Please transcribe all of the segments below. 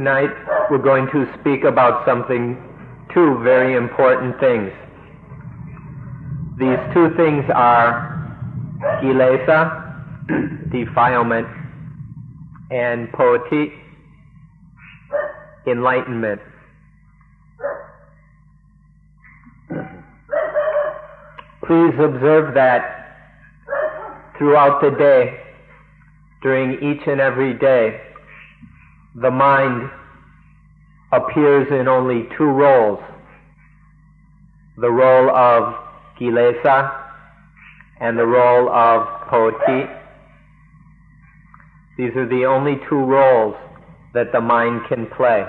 Tonight we're going to speak about two very important things. These two things are kilesa, defilement, and poti, enlightenment. Please observe that throughout the day, during each and every day, the mind appears in only two roles: the role of kilesa and the role of poti. These are the only two roles that the mind can play.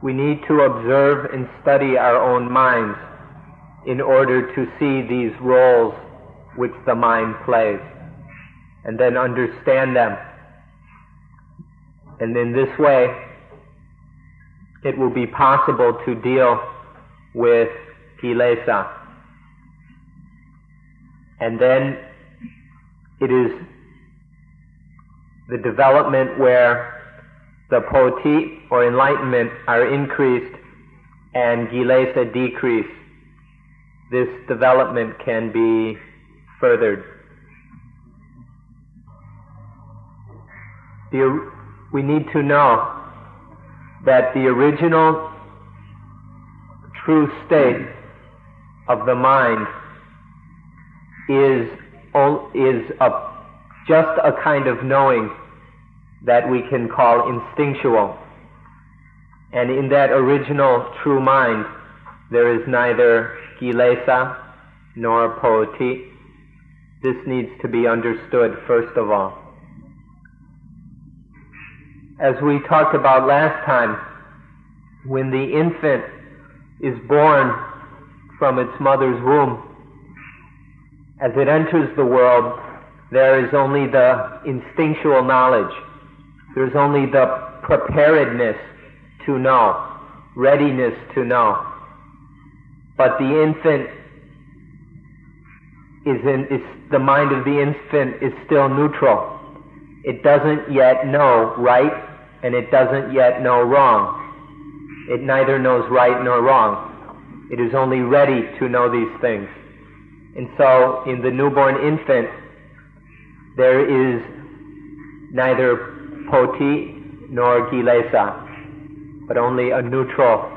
We need to observe and study our own minds in order to see these roles which the mind plays, and then understand them. And in this way, it will be possible to deal with kilesa. And then it is the development where the poti, or enlightenment, are increased and kilesa decrease. This development can be furthered. We need to know that the original true state of the mind is just a kind of knowing that we can call instinctual. And in that original true mind, there is neither kilesa nor poti. This needs to be understood first of all. As we talked about last time, when the infant is born from its mother's womb, as it enters the world, there is only the instinctual knowledge. There's only the preparedness to know, readiness to know. But the infant the mind of the infant is still neutral. It doesn't yet know right, and it doesn't yet know wrong. It neither knows right nor wrong. It is only ready to know these things. And so, in the newborn infant, there is neither poti nor kilesa, but only a neutral,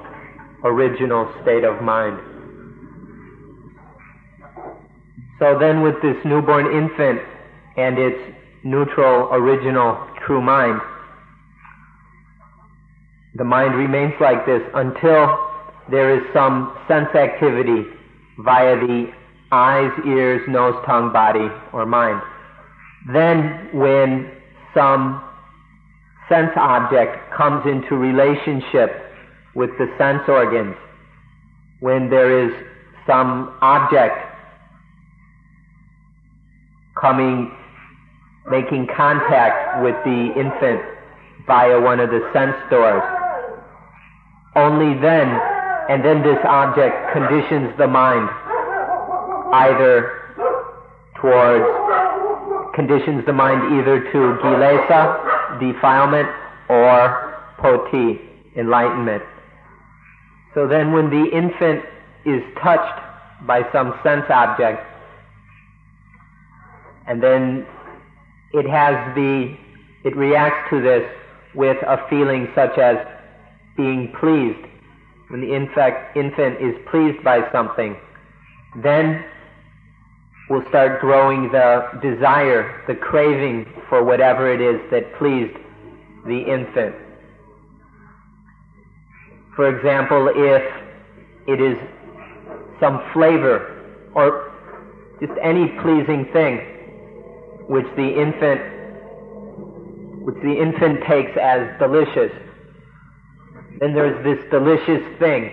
original state of mind. So then with this newborn infant and its neutral, original, true mind, the mind remains like this until there is some sense activity via the eyes, ears, nose, tongue, body, or mind. Then when some sense object comes into relationship with the sense organs, when there is some object making contact with the infant via one of the sense doors, only then, and then this object conditions the mind conditions the mind either to kilesa, defilement, or poti, enlightenment. So then when the infant is touched by some sense object, and then it reacts to this with a feeling such as being pleased. When the infant is pleased by something, then will start growing the desire, the craving for whatever it is that pleased the infant. For example, if it is some flavor or just any pleasing thing which the infant takes as delicious, then there is this delicious thing,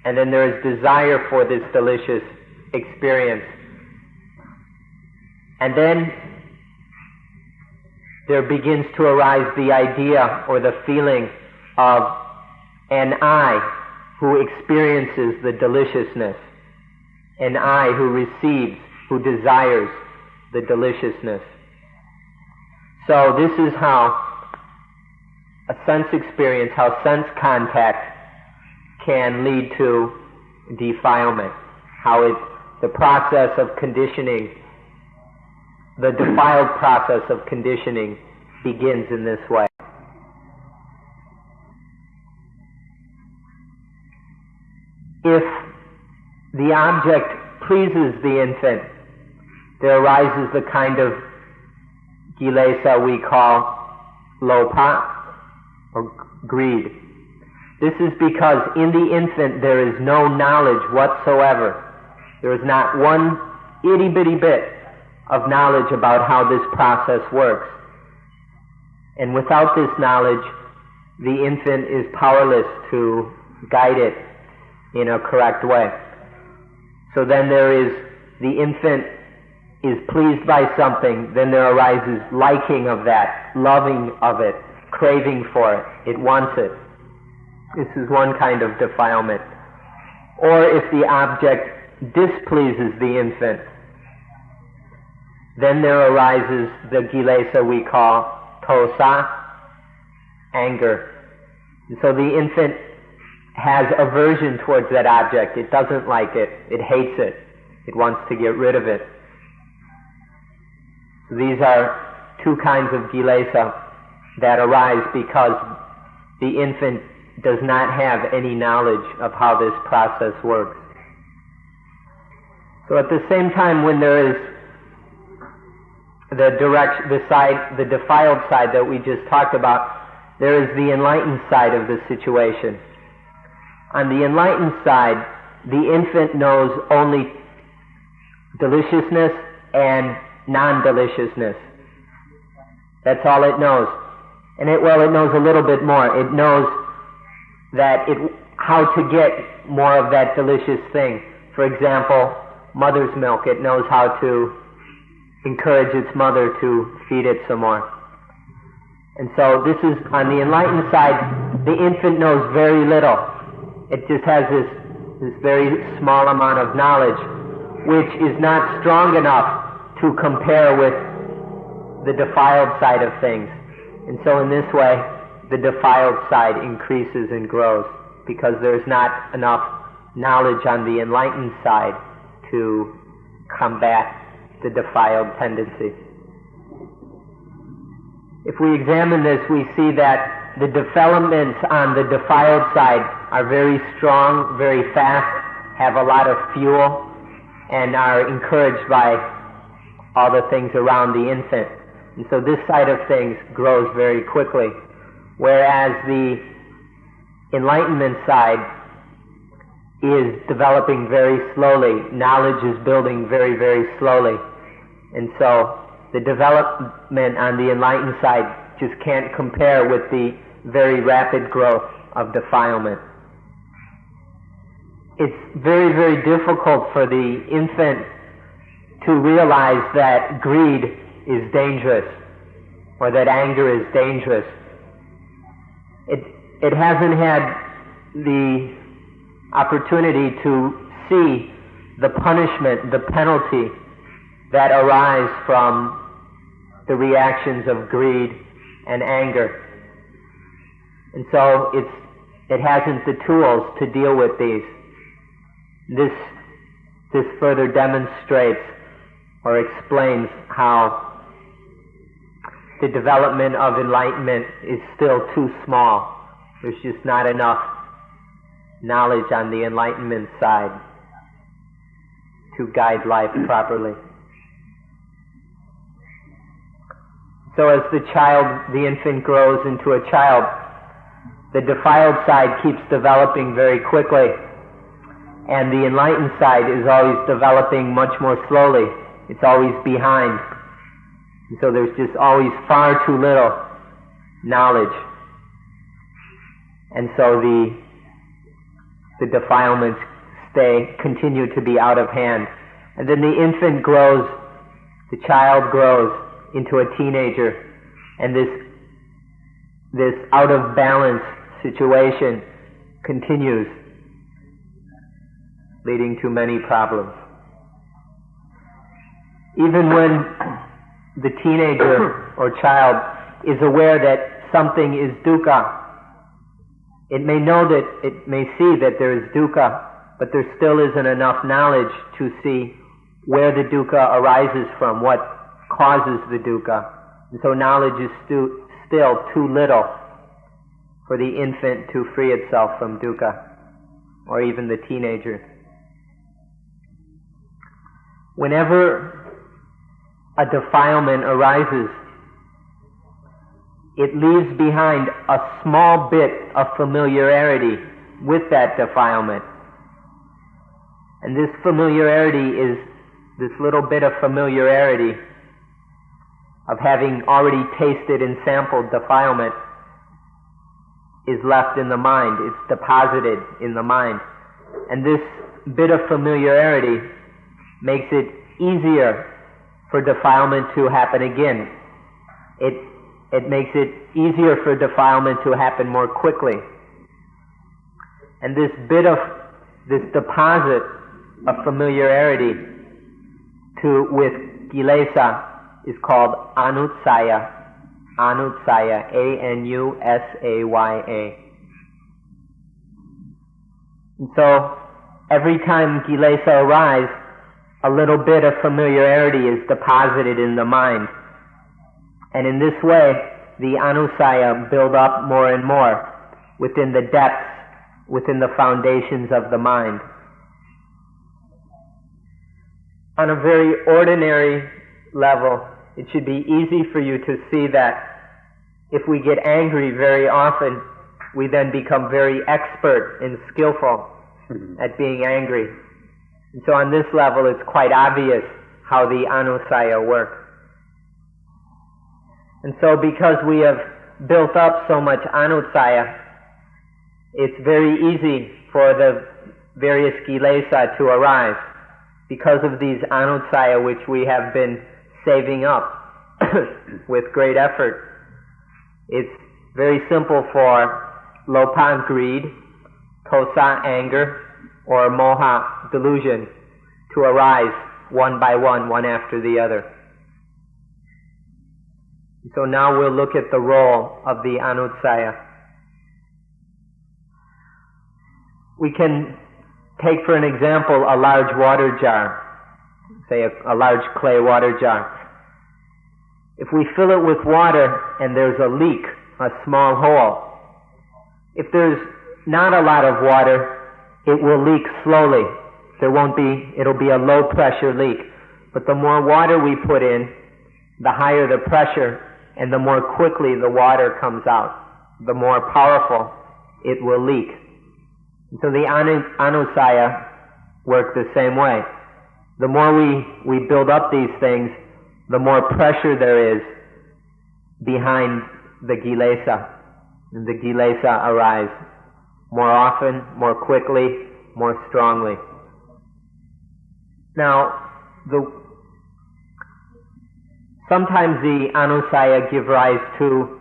and then there is desire for this delicious experience. And then there begins to arise the idea or the feeling of an I who experiences the deliciousness, an I who receives, who desires the deliciousness. So this is how a sense experience, how sense contact can lead to defilement, the process of conditioning, the defiled process of conditioning begins in this way. If the object pleases the infant, there arises the kind of kilesa we call lopa, or greed. This is because in the infant there is no knowledge whatsoever. There is not one itty-bitty bit of knowledge about how this process works. And without this knowledge, the infant is powerless to guide it in a correct way. So then the infant is pleased by something, then there arises liking of that, loving of it, craving for it. It wants it. This is one kind of defilement. Or if the object displeases the infant, then there arises the kilesa we call tosa, anger. And so the infant has aversion towards that object. It doesn't like it. It hates it. It wants to get rid of it. So these are two kinds of kilesa that arise because the infant does not have any knowledge of how this process works. So at the same time, when there is the defiled side that we just talked about, there is the enlightened side of the situation. On the enlightened side, the infant knows only deliciousness and non-deliciousness. That's all it knows. And it knows a little bit more. It knows how to get more of that delicious thing. For example, mother's milk. It knows how to encourage its mother to feed it some more. And so this is, on the enlightened side, the infant knows very little. It just has this very small amount of knowledge, which is not strong enough to compare with the defiled side of things. And so in this way, the defiled side increases and grows, because there's not enough knowledge on the enlightened side to combat the defiled tendency. If we examine this, we see that the developments on the defiled side are very strong, very fast, have a lot of fuel, and are encouraged by all the things around the infant. And so this side of things grows very quickly, whereas the enlightenment side is developing very slowly. Knowledge is building very, very slowly. And so the development on the enlightened side just can't compare with the very rapid growth of defilement. It's very, very difficult for the infant to realize that greed is dangerous, or that anger is dangerous. It hasn't had the opportunity to see the punishment, the penalty that arise from the reactions of greed and anger. And so it hasn't the tools to deal with these. This further demonstrates or explains how the development of enlightenment is still too small. There's just not enough knowledge on the enlightenment side to guide life properly. So as the infant grows into a child, the defiled side keeps developing very quickly, and the enlightened side is always developing much more slowly. It's always behind. And so there's just always far too little knowledge. And so the defilements continue to be out of hand. And then the infant grows, the child grows into a teenager, and this out of balance situation continues, leading to many problems. Even when the teenager or child is aware that something is dukkha, it may see that there is dukkha, but there still isn't enough knowledge to see where the dukkha arises from, what causes the dukkha. And so knowledge is still too little for the infant to free itself from dukkha, or even the teenager. Whenever a defilement arises, it leaves behind a small bit of familiarity with that defilement. And this familiarity is this little bit of familiarity of having already tasted and sampled defilement is left in the mind. It's deposited in the mind. And this bit of familiarity makes it easier for defilement to happen again. It makes it easier for defilement to happen more quickly. And this deposit of familiarity with kilesa is called anutsaya. Anutsaya, A-N-U-S-A-Y-A. And so, every time kilesa arise, a little bit of familiarity is deposited in the mind. And in this way, the anusaya build up more and more within the depths, within the foundations of the mind. On a very ordinary level, it should be easy for you to see that if we get angry very often, we then become very expert and skillful at being angry. And so on this level, it's quite obvious how the anusaya work. And so because we have built up so much anusaya, it's very easy for the various kilesa to arise. Because of these anusaya which we have been saving up with great effort, it's very simple for lopa, greed, tosa, anger, or moha, delusion, to arise one by one after the other. So now we'll look at the role of the anusaya. We can take for an example a large water jar, say a large clay water jar. If we fill it with water and there's a leak, a small hole, if there's not a lot of water, it will leak slowly. It'll be a low pressure leak. But the more water we put in, the higher the pressure and the more quickly the water comes out. The more powerful it will leak. So the anusaya work the same way. The more we build up these things, the more pressure there is behind the kilesa. And the kilesa arise more often, more quickly, more strongly. Now, sometimes the anusaya give rise to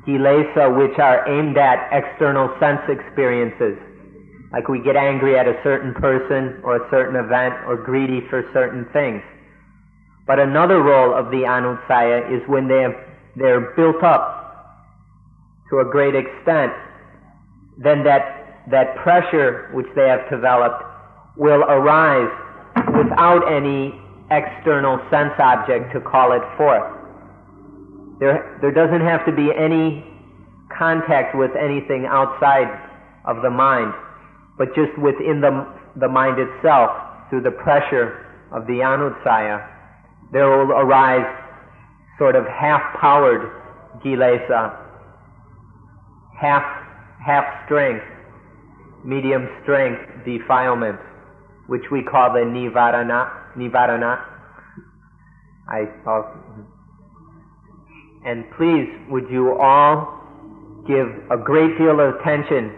kilesa which are aimed at external sense experiences. Like we get angry at a certain person or a certain event or greedy for certain things. But another role of the anusaya is when they're built up to a great extent, then that pressure which they have developed will arise without any external sense object to call it forth. There doesn't have to be any contact with anything outside of the mind, but just within the mind itself, through the pressure of the anusaya, there will arise sort of half-powered kilesa, half strength, medium strength defilement, which we call the nivarana. And please, would you all give a great deal of attention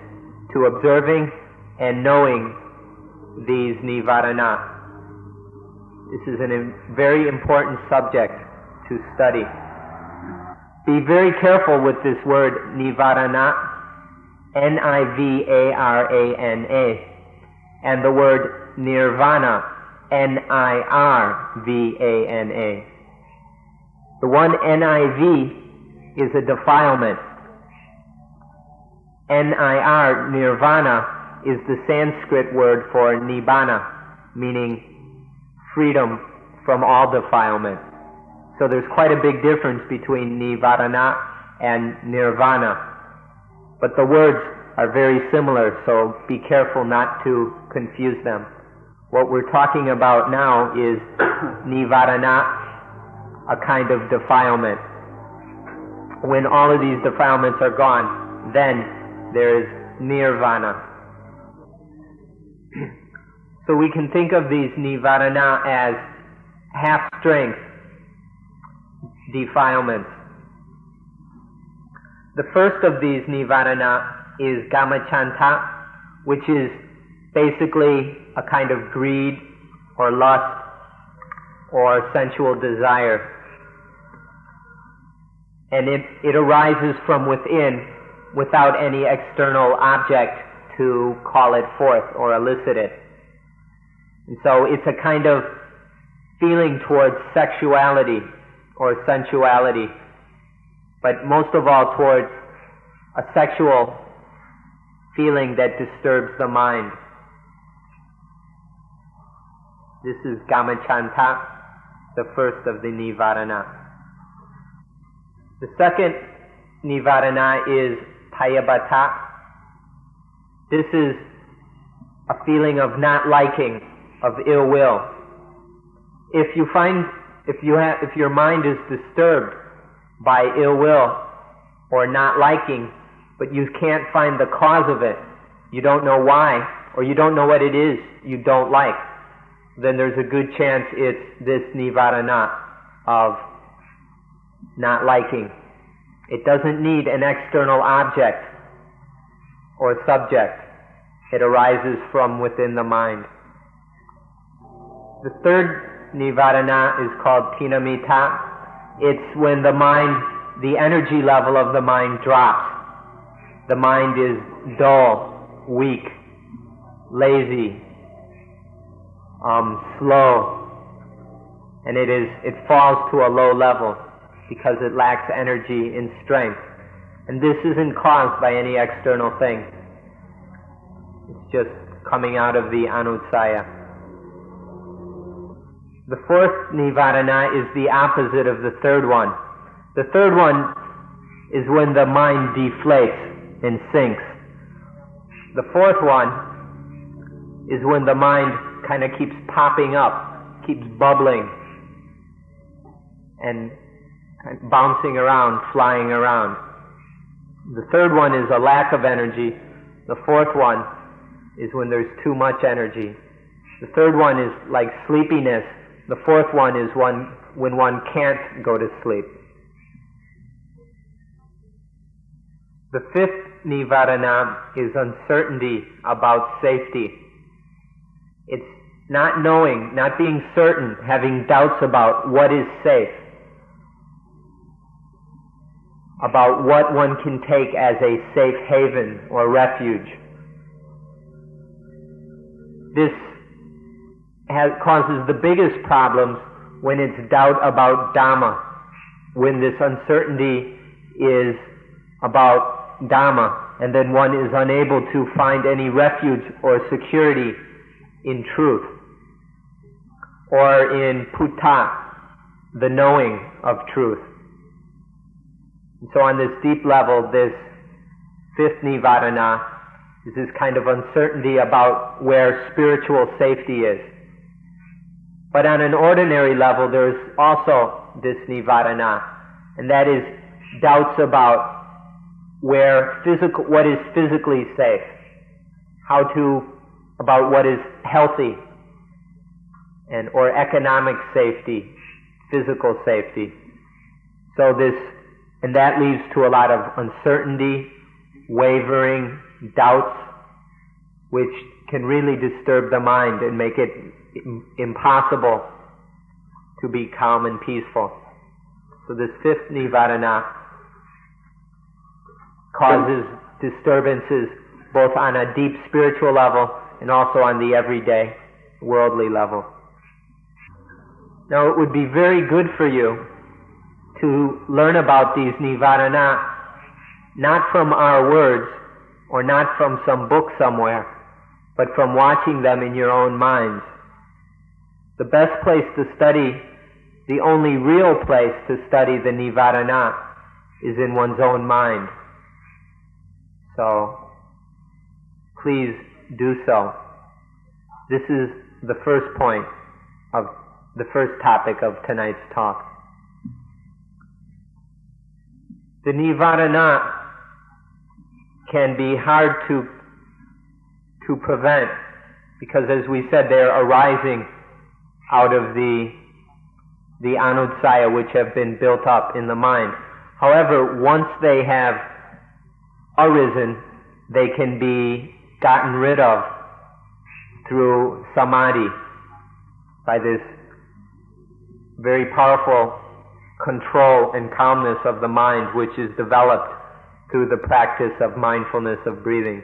to observing and knowing these nivarana. This is a very important subject to study. Be very careful with this word nivarana, Nivarana, and the word nirvana, Nirvana. The one NIV is a defilement. NIR, nirvana, is the Sanskrit word for nibbana, meaning freedom from all defilement. So there's quite a big difference between nivarana and nirvana. But the words are very similar, so be careful not to confuse them. What we're talking about now is nivarana, a kind of defilement. When all of these defilements are gone, then there is nirvana. So we can think of these nivarana as half-strength defilements. The first of these nivarana is kamachanta, which is basically a kind of greed or lust or sensual desire. And it arises from within without any external object to call it forth or elicit it. And so it's a kind of feeling towards sexuality or sensuality, but most of all towards a sexual feeling that disturbs the mind. This is kamachanta, the first of the nivarana. The second nivarana is payabhata. This is a feeling of not liking, of ill will. If your mind is disturbed by ill will or not liking, but you can't find the cause of it, you don't know why, or you don't know what it is you don't like, then there's a good chance it's this nivarana of not liking. It doesn't need an external object or subject. It arises from within the mind. The third nivarana is called tinamita. It's when the energy level of the mind drops. The mind is dull, weak, lazy, slow, and it falls to a low level because it lacks energy and strength. And this isn't caused by any external thing. It's just coming out of the anussaya. The fourth nivarana is the opposite of the third one. The third one is when the mind deflates and sinks. The fourth one is when the mind kind of keeps popping up, keeps bubbling, and bouncing around, flying around. The third one is a lack of energy. The fourth one is when there's too much energy. The third one is like sleepiness. The fourth one is when one can't go to sleep. The fifth nivarana is uncertainty about safety. It's not knowing, not being certain, having doubts about what is safe, about what one can take as a safe haven or refuge. This causes the biggest problems when it's doubt about Dhamma, when this uncertainty is about Dhamma, and then one is unable to find any refuge or security in truth, or in Puttha, the knowing of truth. And so on this deep level, this fifth nivarana is this kind of uncertainty about where spiritual safety is. But on an ordinary level, there's also this nivarana, and that is doubts about what is physically safe, about what is healthy, or economic safety, physical safety. And that leads to a lot of uncertainty, wavering, doubts, which can really disturb the mind and make it impossible to be calm and peaceful. So this fifth nivarana causes disturbances both on a deep spiritual level and also on the everyday worldly level. Now it would be very good for you to learn about these nivarana, not from our words or not from some book somewhere, but from watching them in your own minds. The best place to study, the only real place to study the nivarana, is in one's own mind. So, please do so. This is the first point of the first topic of tonight's talk. The nivarana can be hard to prevent because, as we said, they are arising out of the anutsaya which have been built up in the mind. However, once they have arisen, they can be gotten rid of through samadhi, by this very powerful control and calmness of the mind which is developed through the practice of mindfulness of breathing.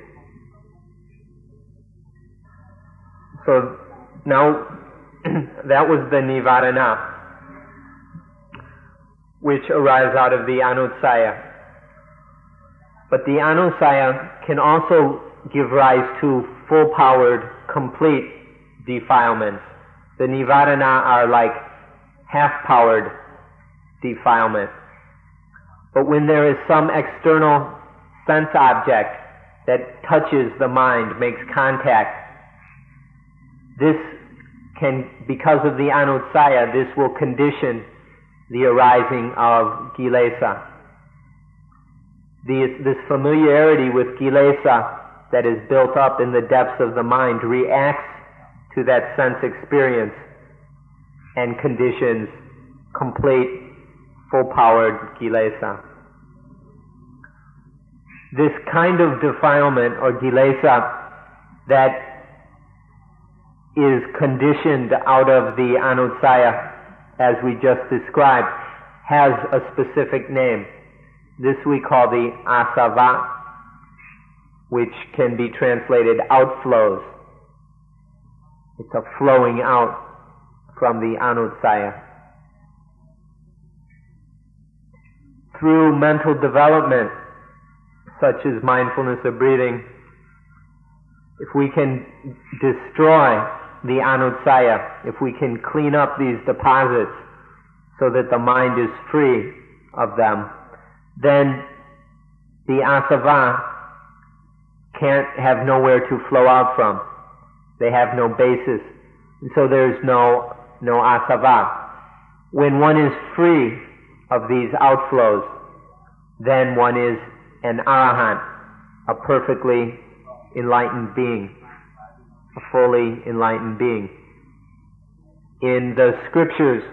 So now that was the nivarana which arise out of the anutsaya. But the anutsaya can also give rise to full-powered, complete defilements. The nivarana are like half-powered defilement. But when there is some external sense object that touches the mind, makes contact, this can, because of the anutsaya, this will condition the arising of kilesa. This familiarity with kilesa that is built up in the depths of the mind reacts to that sense experience and conditions complete, full-powered kilesa. This kind of defilement or kilesa that is conditioned out of the anutsaya, as we just described, has a specific name. This we call the asava, which can be translated outflows. It's a flowing out from the anutsaya. Through mental development, such as mindfulness of breathing, if we can destroy the anutsaya, if we can clean up these deposits so that the mind is free of them, then the asava can't have nowhere to flow out from. They have no basis, and so there's no asava. When one is free of these outflows, then one is an arahant, a perfectly enlightened being, a fully enlightened being. In the scriptures,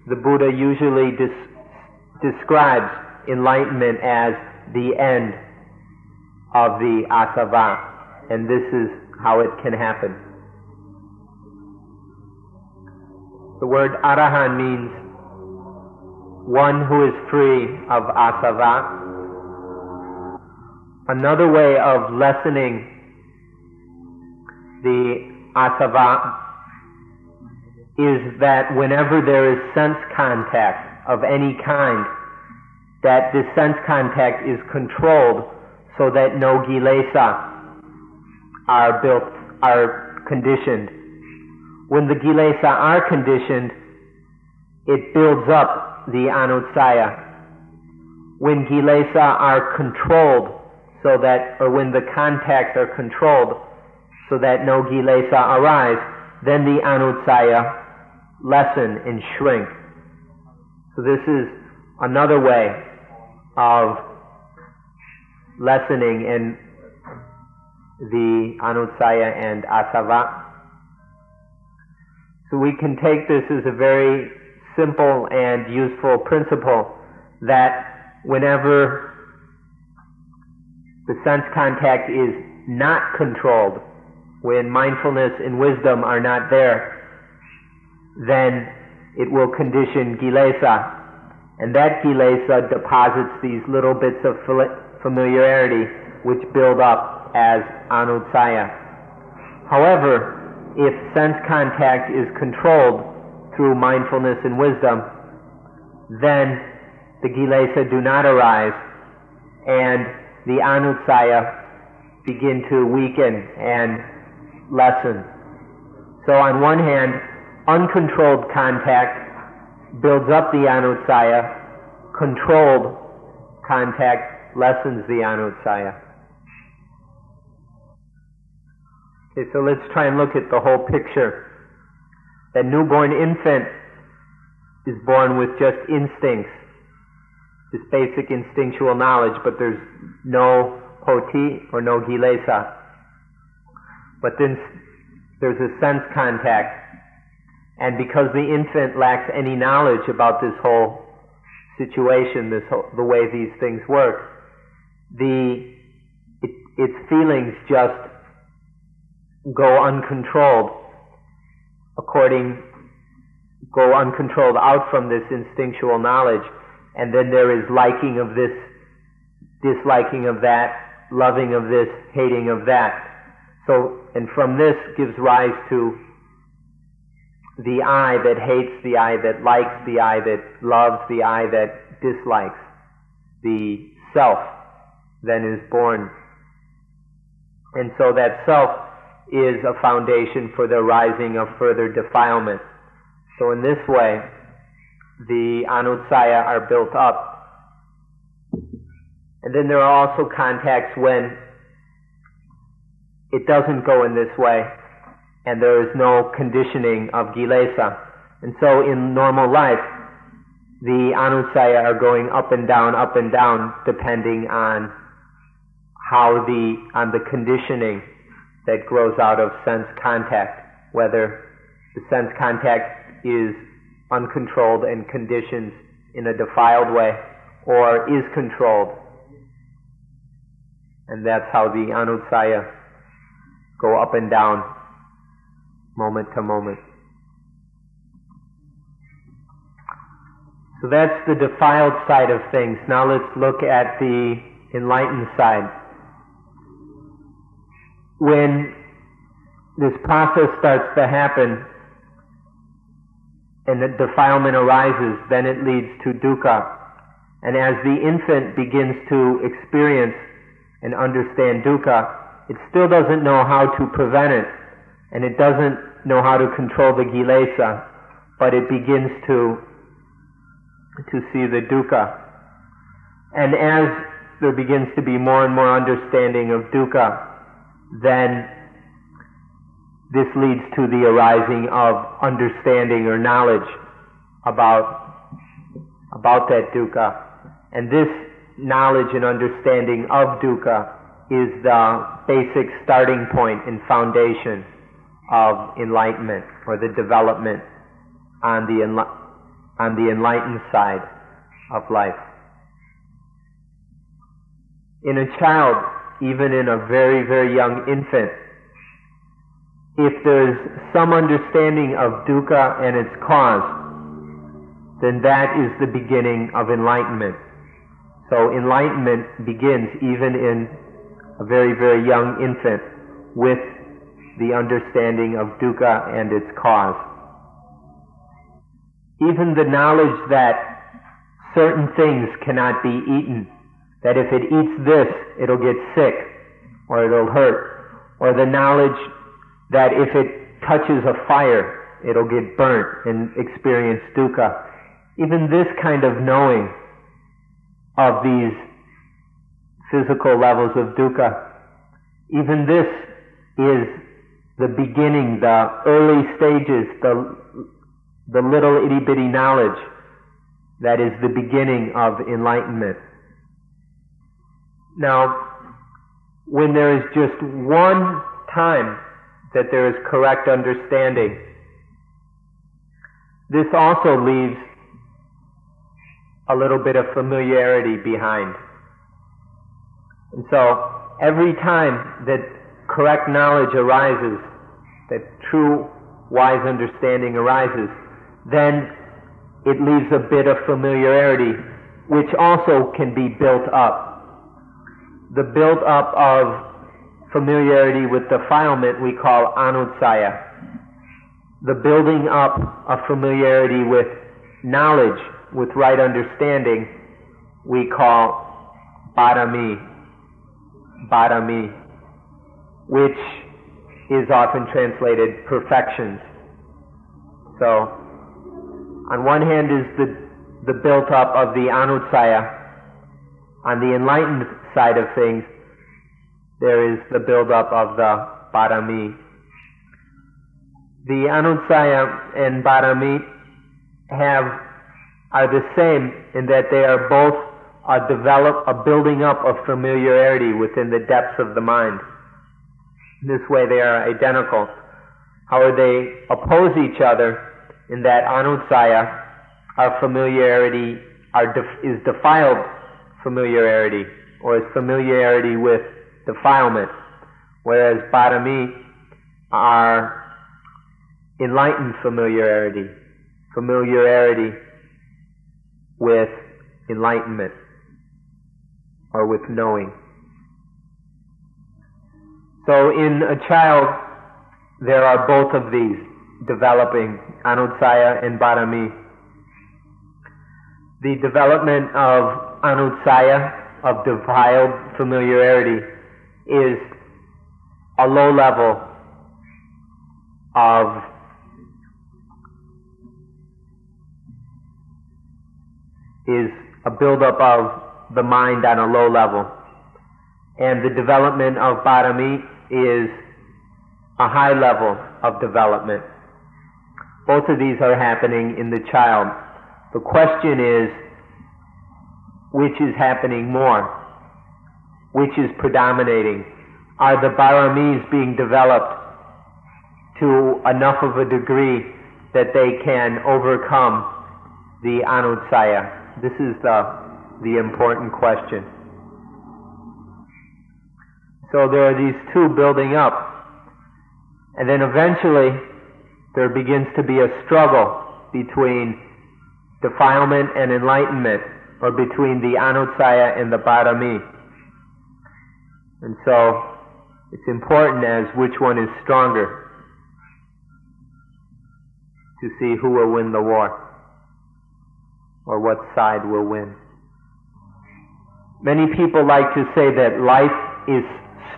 the Buddha usually describes enlightenment as the end of the asava, and this is how it can happen. The word arahant means one who is free of asava. Another way of lessening the asava is that whenever there is sense contact of any kind, that this sense contact is controlled so that no kilesa are conditioned. When the kilesa are conditioned, it builds up the anutsaya. When kilesa are controlled, so that, or when the contacts are controlled so that no kilesa arise, then the anutsaya lessen and shrink. So this is another way of lessening in the anutsaya and asava. So we can take this as a very simple and useful principle that whenever the sense contact is not controlled, when mindfulness and wisdom are not there, then it will condition kilesa, and that kilesa deposits these little bits of familiarity which build up as anutsaya. However, if sense contact is controlled through mindfulness and wisdom, then the kilesa do not arise, and the anussaya begin to weaken and lessen. So on one hand, uncontrolled contact builds up the anussaya, controlled contact lessens the anussaya. Okay, so let's try and look at the whole picture. That newborn infant is born with just instincts, this basic instinctual knowledge, but there's no poti or no kilesa. But then there's a sense contact, and because the infant lacks any knowledge about this whole situation, the way these things work, its feelings just go uncontrolled out from this instinctual knowledge, and then there is liking of this, disliking of that, loving of this, hating of that. So, and from this gives rise to the I that hates, the I that likes, the I that loves, the I that dislikes. The self then is born. And so that self is a foundation for the rising of further defilement. So in this way, the anussaya are built up. And then there are also contacts when it doesn't go in this way, and there is no conditioning of kilesa. And so in normal life, the anussaya are going up and down, depending on on the conditioning that grows out of sense contact, whether the sense contact is uncontrolled and conditions in a defiled way, or is controlled. And that's how the anussaya go up and down, moment to moment. So that's the defiled side of things. Now let's look at the enlightened side. When this process starts to happen and the defilement arises, then it leads to dukkha. And as the infant begins to experience and understand dukkha, it still doesn't know how to prevent it, and it doesn't know how to control the kilesa, but it begins to see the dukkha. And as there begins to be more and more understanding of dukkha, then this leads to the arising of understanding or knowledge about that dukkha. And this knowledge and understanding of dukkha is the basic starting point and foundation of enlightenment, or the development on the enlightened side of life. In a child, even in a very, very young infant, if there's some understanding of dukkha and its cause, then that is the beginning of enlightenment. So enlightenment begins even in a very, very young infant with the understanding of dukkha and its cause. Even the knowledge that certain things cannot be eaten, that if it eats this, it'll get sick, or it'll hurt, or the knowledge that if it touches a fire, it'll get burnt and experience dukkha. Even this kind of knowing of these physical levels of dukkha, even this is the beginning, the early stages, the little itty-bitty knowledge that is the beginning of enlightenment. Now, when there is just one time that there is correct understanding, this also leaves a little bit of familiarity behind. And so, every time that correct knowledge arises, that true wise understanding arises, then it leaves a bit of familiarity, which also can be built up. The build-up of familiarity with defilement we call anussaya. The building up of familiarity with knowledge, with right understanding, we call Badami, which is often translated perfections. So, on one hand is the built-up of the Anussaya. On the enlightened side of things, there is the build-up of the Badami. The Anussaya and Badami are the same in that they are both a building up of familiarity within the depths of the mind. This way they are identical. However, they oppose each other in that Anussaya, our familiarity, is defiled familiarity, or is familiarity with defilement, whereas Badami are enlightened familiarity with enlightenment, or with knowing. So in a child, there are both of these developing, Anussaya and Badami. The development of Anussaya, of defiled familiarity, is a low level of is a buildup of the mind on a low level. And the development of Badami is a high level of development. Both of these are happening in the child. The question is, which is happening more? Which is predominating? Are the Baramis being developed to enough of a degree that they can overcome the Anussaya? This is the important question. So there are these two building up, and then eventually there begins to be a struggle between defilement and enlightenment, or between the Anussaya and the Badami. And so it's important as which one is stronger to see who will win the war, or what side will win. Many people like to say that life is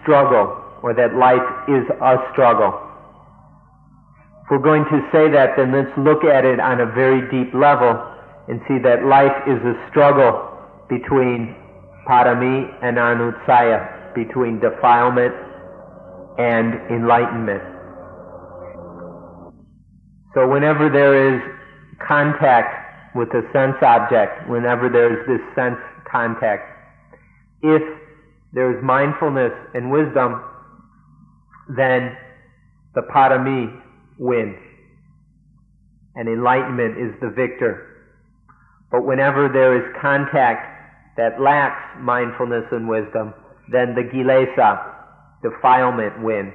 struggle, or that life is a struggle. If we're going to say that, then let's look at it on a very deep level and see that life is a struggle between Badami and Anussaya, between defilement and enlightenment. So whenever there is contact with a sense object, whenever there is this sense contact, if there is mindfulness and wisdom, then the Badami wins, and enlightenment is the victor. But whenever there is contact that lacks mindfulness and wisdom, then the Kilesa, defilement, wins.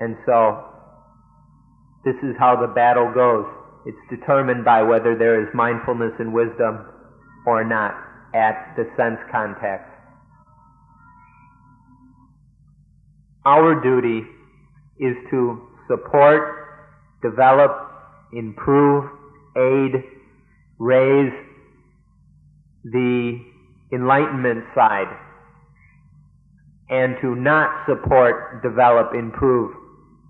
And so, this is how the battle goes. It's determined by whether there is mindfulness and wisdom or not at the sense contact. Our duty is to support, develop, improve, aid, raise the enlightenment side, and to not support, develop, improve,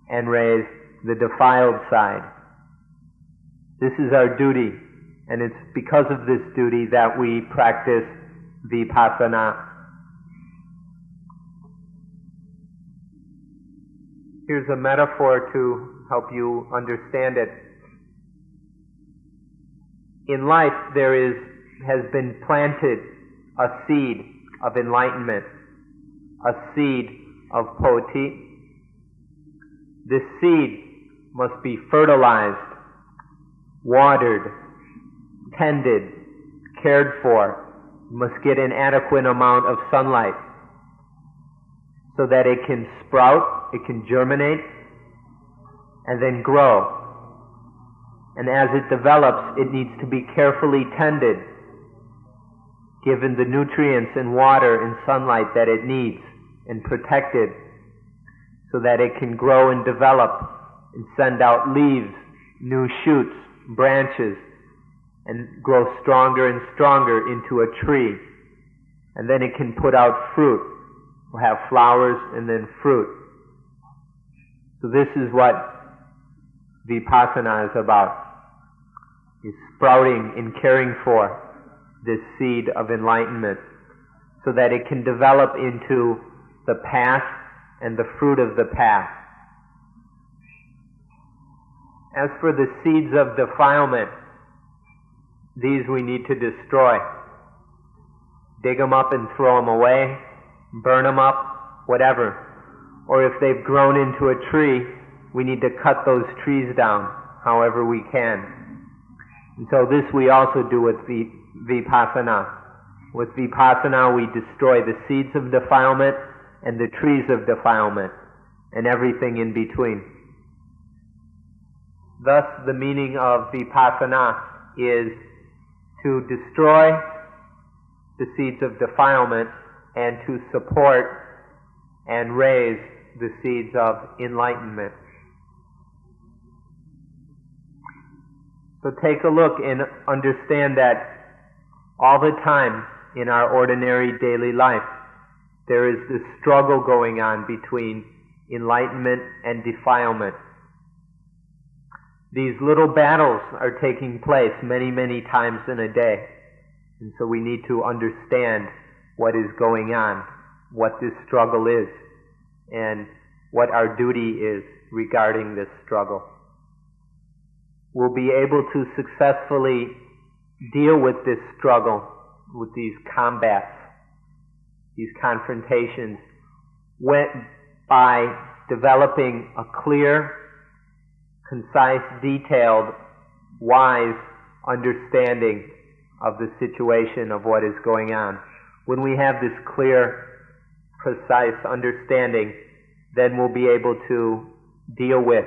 and raise the defiled side. This is our duty, and it's because of this duty that we practice vipassana. Here's a metaphor to help you understand it. In life, has been planted a seed of enlightenment, a seed of poti. This seed must be fertilized, watered, tended, cared for, must get an adequate amount of sunlight so that it can sprout, it can germinate, and then grow. And as it develops, it needs to be carefully tended, given the nutrients and water and sunlight that it needs, and protected so that it can grow and develop and send out leaves, new shoots, branches, and grow stronger and stronger into a tree. And then it can put out fruit. We'll have flowers and then fruit. So this is what Vipassana is about, is sprouting and caring for this seed of enlightenment so that it can develop into the path and the fruit of the path. As for the seeds of defilement, these we need to destroy. Dig them up and throw them away, burn them up, whatever. Or if they've grown into a tree, we need to cut those trees down however we can. And so this we also do with Vipassana. With Vipassana we destroy the seeds of defilement and the trees of defilement and everything in between. Thus the meaning of Vipassana is to destroy the seeds of defilement and to support and raise the seeds of enlightenment. So take a look and understand that all the time in our ordinary daily life there is this struggle going on between enlightenment and defilement. These little battles are taking place many, many times in a day. And so we need to understand what is going on, what this struggle is, and what our duty is regarding this struggle. We'll be able to successfully deal with this struggle, with these combats, these confrontations, by developing a clear, concise, detailed, wise understanding of the situation of what is going on. When we have this clear, precise understanding, then we'll be able to deal with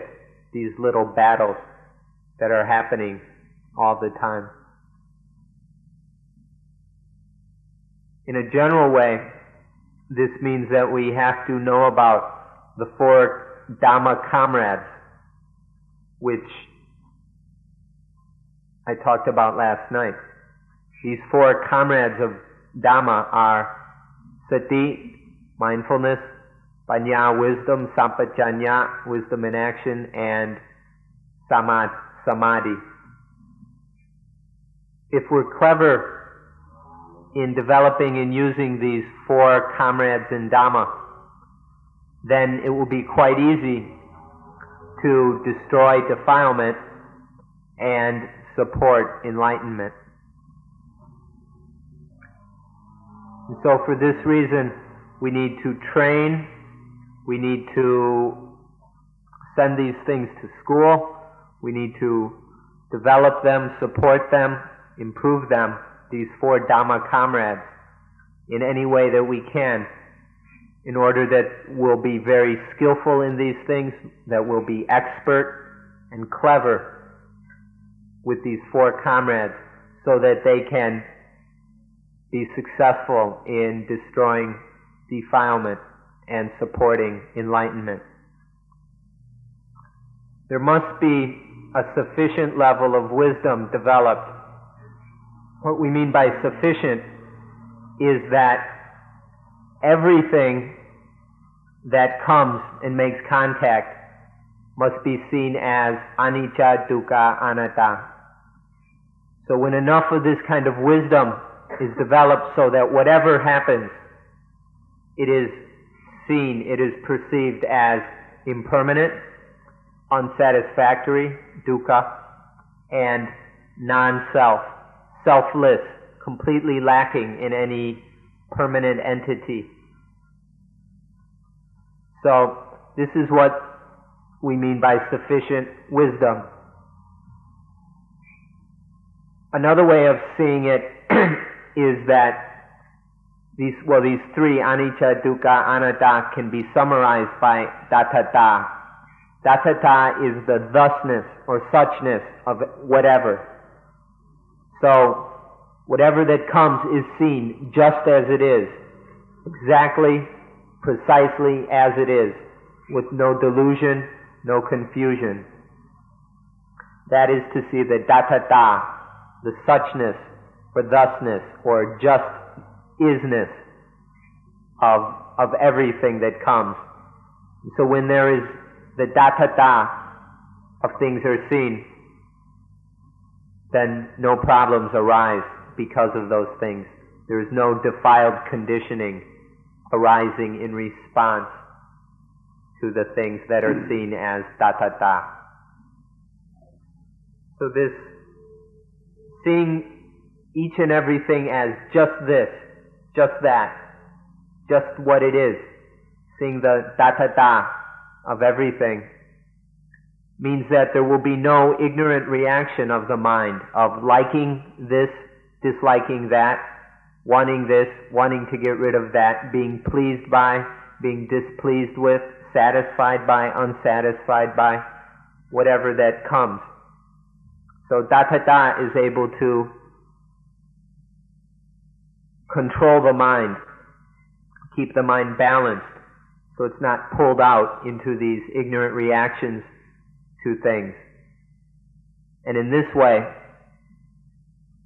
these little battles that are happening all the time. In a general way, this means that we have to know about the 4 Dhamma comrades, which I talked about last night. These 4 comrades of Dhamma are Sati, mindfulness, Panya, wisdom, Sampajanya, wisdom in action, and Samadhi. If we're clever in developing and using these 4 comrades in Dhamma, then it will be quite easy to destroy defilement and support enlightenment. And so for this reason, we need to train, we need to send these things to school, we need to develop them, support them, improve them, these 4 Dhamma comrades, in any way that we can, in order that we'll be very skillful in these things, that we'll be expert and clever with these 4 comrades, so that they can be successful in destroying defilement and supporting enlightenment. There must be a sufficient level of wisdom developed. What we mean by sufficient is that everything that comes and makes contact must be seen as anicca, dukkha, anatta. So when enough of this kind of wisdom is developed so that whatever happens, it is seen, it is perceived as impermanent, unsatisfactory, dukkha, and non-self, selfless, completely lacking in any permanent entity. So this is what we mean by sufficient wisdom. Another way of seeing it is that these 3, anicca, dukkha, anatta, can be summarized by dattata. Dattata is the thusness or suchness of whatever. So whatever that comes is seen just as it is, exactly, precisely as it is, with no delusion, no confusion. That is to see the dattata, the suchness or thusness or just isness of everything that comes. So when there is the datata of things are seen, then no problems arise because of those things. There is no defiled conditioning arising in response to the things that are seen as datata. So this seeing each and everything as just this, just that, just what it is, seeing the datata of everything, means that there will be no ignorant reaction of the mind of liking this, disliking that, wanting this, wanting to get rid of that, being pleased by, being displeased with, satisfied by, unsatisfied by, whatever that comes. So datata is able to control the mind, keep the mind balanced, so it's not pulled out into these ignorant reactions to things. And in this way,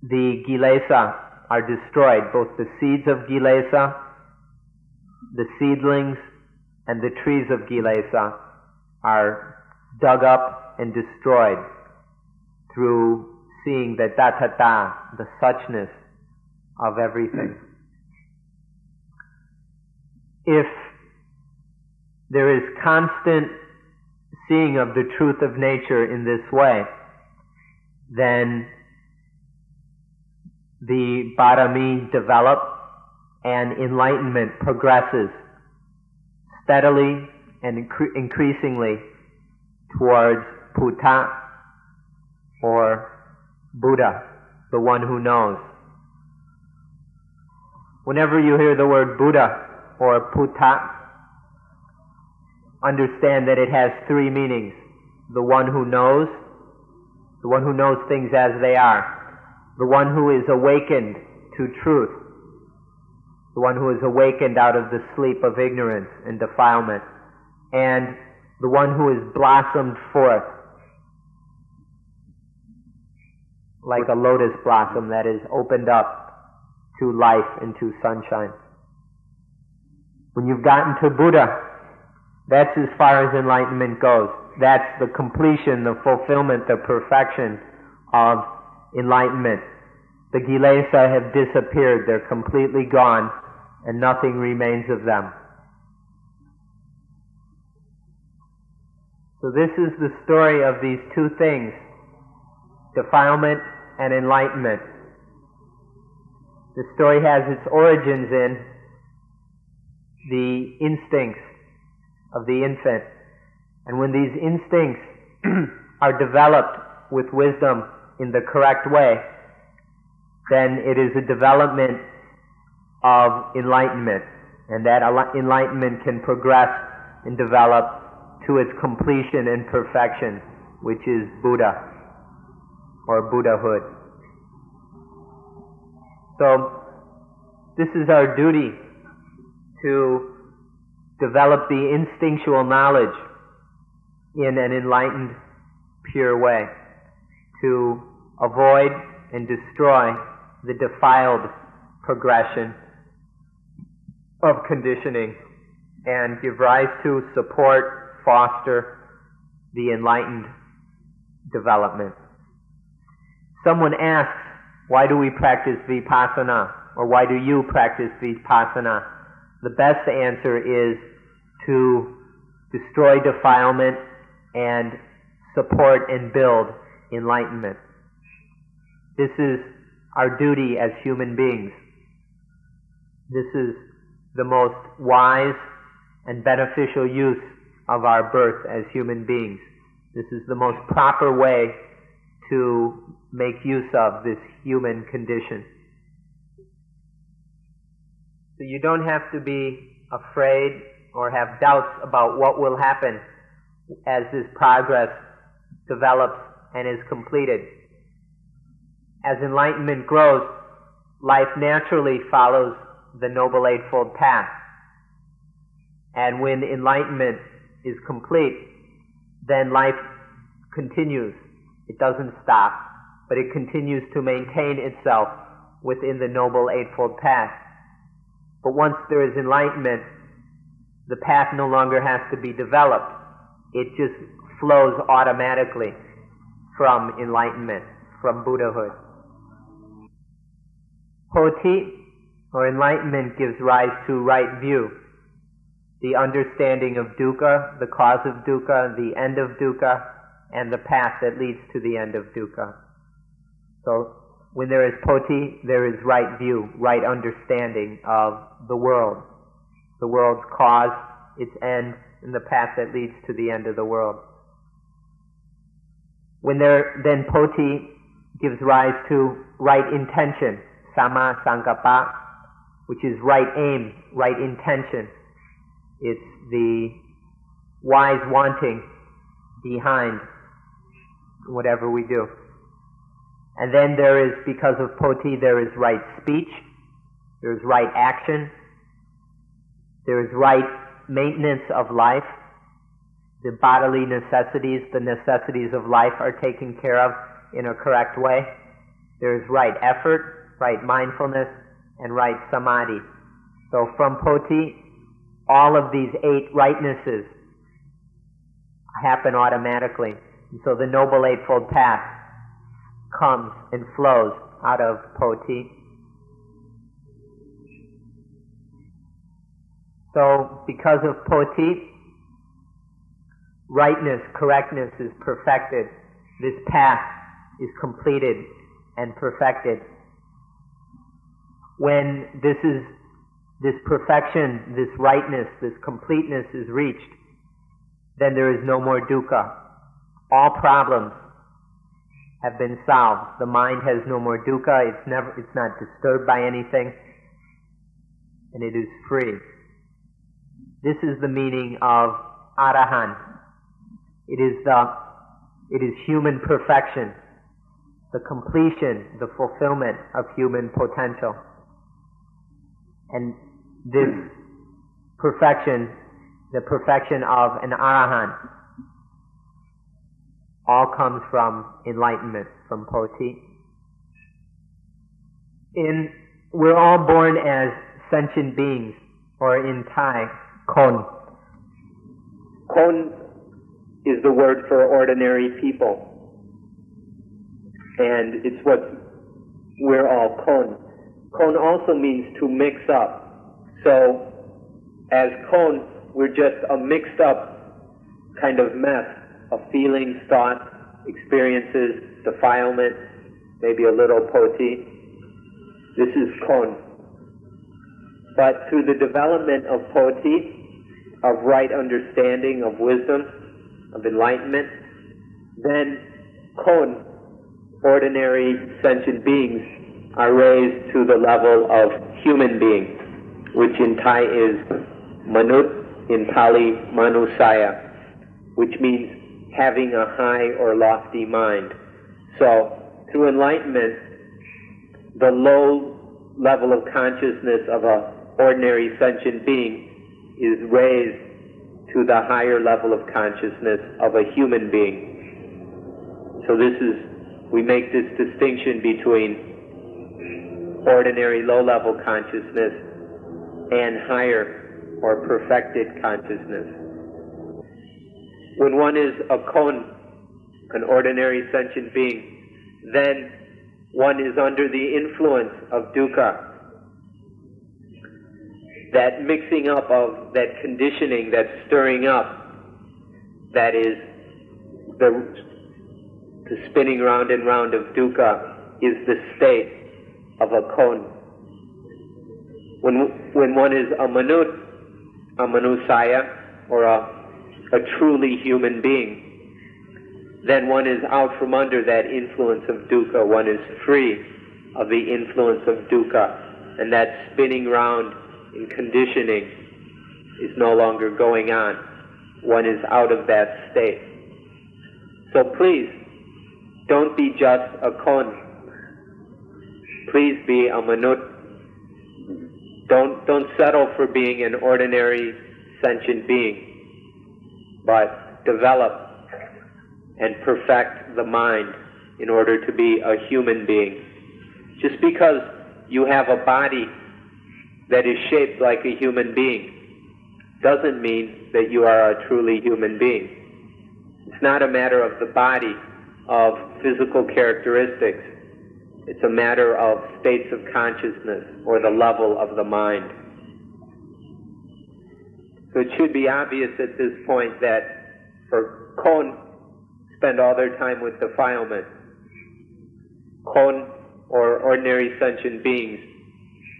the kilesa are destroyed, both the seeds of kilesa, the seedlings, and the trees of kilesa are dug up and destroyed through seeing the datata, the suchness of everything. If there is constant seeing of the truth of nature in this way, then the parami develop and enlightenment progresses steadily and increasingly towards Buddha or Buddha, the one who knows. Whenever you hear the word Buddha or Buddha, understand that it has three meanings. The one who knows things as they are, the one who is awakened to truth, the one who is awakened out of the sleep of ignorance and defilement, and the one who is blossomed forth like a lotus blossom that is opened up to life and to sunshine. When you've gotten to Buddha, that's as far as enlightenment goes. That's the completion, the fulfillment, the perfection of enlightenment. The kilesa have disappeared, they're completely gone, and nothing remains of them. So this is the story of these two things, defilement and enlightenment. The story has its origins in the instincts of the infant. And when these instincts are developed with wisdom in the correct way, then it is a development of enlightenment. And that enlightenment can progress and develop to its completion and perfection, which is Buddha or Buddhahood. So this is our duty, to develop the instinctual knowledge in an enlightened, pure way, to avoid and destroy the defiled progression of conditioning and give rise to, support, foster the enlightened development. Someone asks, why do we practice vipassana? Or why do you practice vipassana? The best answer is to destroy defilement and support and build enlightenment. This is our duty as human beings. This is the most wise and beneficial use of our birth as human beings. This is the most proper way to make use of this human condition. So you don't have to be afraid or have doubts about what will happen as this progress develops and is completed. As enlightenment grows, life naturally follows the Noble Eightfold Path. And when enlightenment is complete, then life continues. It doesn't stop. but it continues to maintain itself within the Noble Eightfold Path. But once there is enlightenment, the path no longer has to be developed. It just flows automatically from enlightenment, from Buddhahood. Poti, or enlightenment, gives rise to right view, the understanding of dukkha, the cause of dukkha, the end of dukkha, and the path that leads to the end of dukkha. So, when there is poti, there is right view, right understanding of the world's cause, its end, and the path that leads to the end of the world. Then poti gives rise to right intention, samma sankappa, which is right aim, right intention. It's the wise wanting behind whatever we do. And then there is, because of poti, there is right speech, there is right action, there is right maintenance of life. The bodily necessities, the necessities of life are taken care of in a correct way. There is right effort, right mindfulness, and right samadhi. So from poti, all of these 8 rightnesses happen automatically. And so the Noble Eightfold Path comes and flows out of poti. So because of poti, rightness, correctness is perfected. This path is completed and perfected. When this perfection, this rightness, this completeness is reached, then there is no more dukkha. All problems have been solved. The mind has no more dukkha. It's not disturbed by anything, and it is free. This is the meaning of arahant. It is human perfection, the completion, the fulfillment of human potential. And this perfection, the perfection of an arahant, all comes from enlightenment, from poti. We're all born as sentient beings, or in Thai, kon. Kon is the word for ordinary people, and it's what we're all kon. Kon also means to mix up. So, as kon, we're just a mixed up kind of mess of feelings, thoughts, experiences, defilement, maybe a little poti. This is kon. But through the development of poti, of right understanding, of wisdom, of enlightenment, then kon, ordinary sentient beings, are raised to the level of human being, which in Thai is manut, in Pali manusaya, which means having a high or lofty mind. So, through enlightenment, the low level of consciousness of an ordinary sentient being is raised to the higher level of consciousness of a human being. So we make this distinction between ordinary low-level consciousness and higher or perfected consciousness. When one is a kon, an ordinary sentient being, then one is under the influence of dukkha. That mixing up of that conditioning, that stirring up, that is the spinning round and round of dukkha, is the state of a kon. When one is a manut, a manusaya, or a truly human being, then one is out from under that influence of dukkha. One is free of the influence of dukkha, and that spinning round in conditioning is no longer going on. One is out of that state. So please, don't be just a kon. Please be a manut. Don't settle for being an ordinary sentient being, but develop and perfect the mind in order to be a human being. Just because you have a body that is shaped like a human being doesn't mean that you are a truly human being. It's not a matter of the body, of physical characteristics. It's a matter of states of consciousness or the level of the mind. So it should be obvious at this point that for Kon, spend all their time with defilement. Kon, or ordinary sentient beings,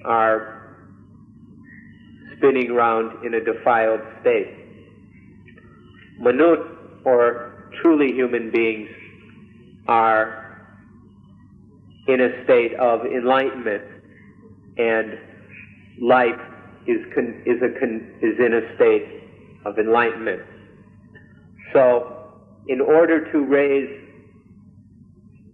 are spinning around in a defiled state. Manut, or truly human beings, are in a state of enlightenment, and life is in a state of enlightenment. So, in order to raise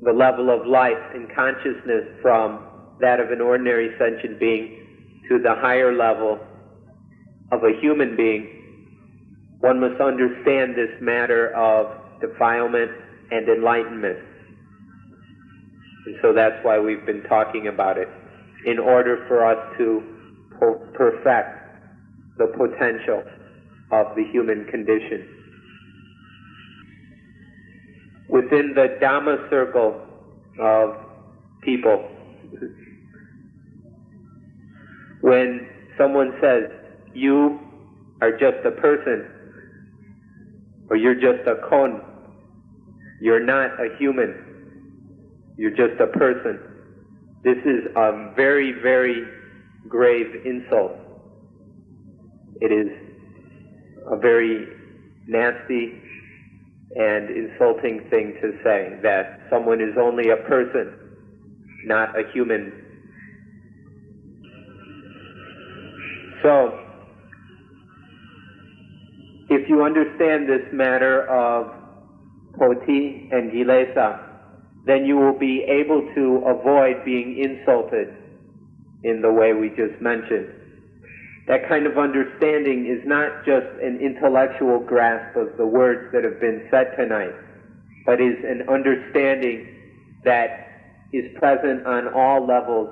the level of life and consciousness from that of an ordinary sentient being to the higher level of a human being, one must understand this matter of defilement and enlightenment. And so that's why we've been talking about it, in order for us to perfect the potential of the human condition. Within the Dhamma circle of people, when someone says, you are just a person, or you're just a Kon, you're not a human, you're just a person, this is a very, very grave insult. It is a very nasty and insulting thing to say, that someone is only a person, not a human. So, if you understand this matter of Poti and Kilesa, then you will be able to avoid being insulted in the way we just mentioned. That kind of understanding is not just an intellectual grasp of the words that have been said tonight, but is an understanding that is present on all levels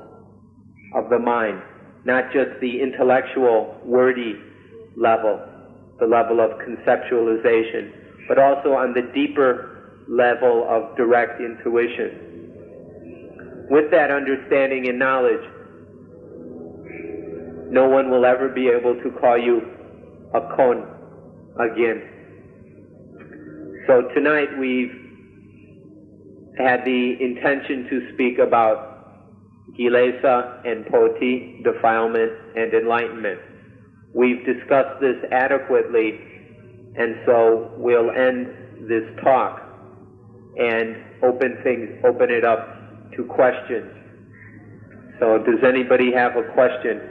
of the mind, not just the intellectual, wordy level, the level of conceptualization, but also on the deeper level of direct intuition. With that understanding and knowledge, no one will ever be able to call you a Kon again. So tonight we've had the intention to speak about Kilesa and Poti, defilement and enlightenment. We've discussed this adequately, and so we'll end this talk and open it up to questions. So does anybody have a question?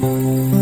Thank you.